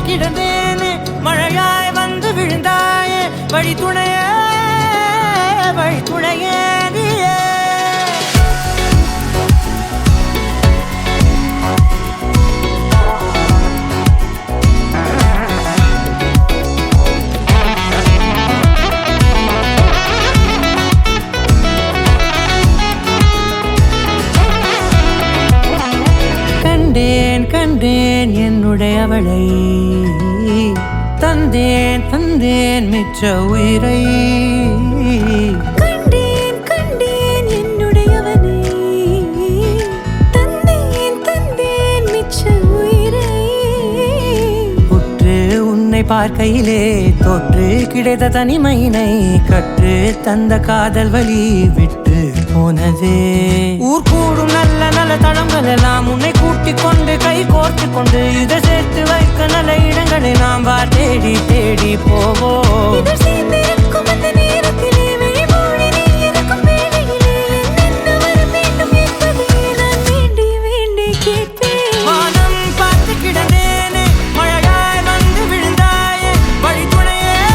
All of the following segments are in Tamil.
கிடந்தேனே மழையாய் வந்து விழுந்தாயே வழி துணையே நீயே கண்டேன் என்னுடையவளை தந்தேன் மிச்ச உயிரை கண்டேன் என்னுடையவனை தந்தேன் மிச்ச உயிரை உற்று உன்னை பார்க்கையிலே தொற்று கிடைத்த தனிமையினை கற்று தந்த காதல் வழி விட்டு போனதே ஊர் கூடும் நல்ல நல்ல தளங்கள் எல்லாம் உன்னை கூட்டிக் கொண்டு கை கோர்த்து கொண்டு இதை சேர்த்து வைக்க நல்ல இடங்களை நாம் தேடி போவோம் வானம் பார்த்து கிடந்தேனே மழையாய் வந்து விழுந்தாயே வழி துணையே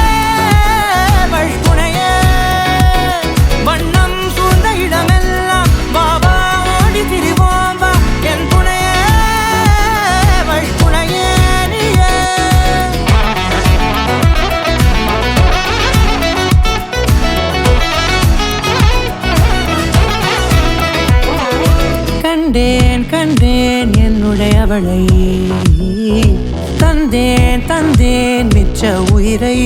வண்ணம் சூழ்ந்த இடமெல்லாம் பாபா ஓடி திரிவோம் வா என் துணையே வழி துணையே நீயே கண்டேன் என்னுடையவளை தந்தேன் மிச்ச உயிரை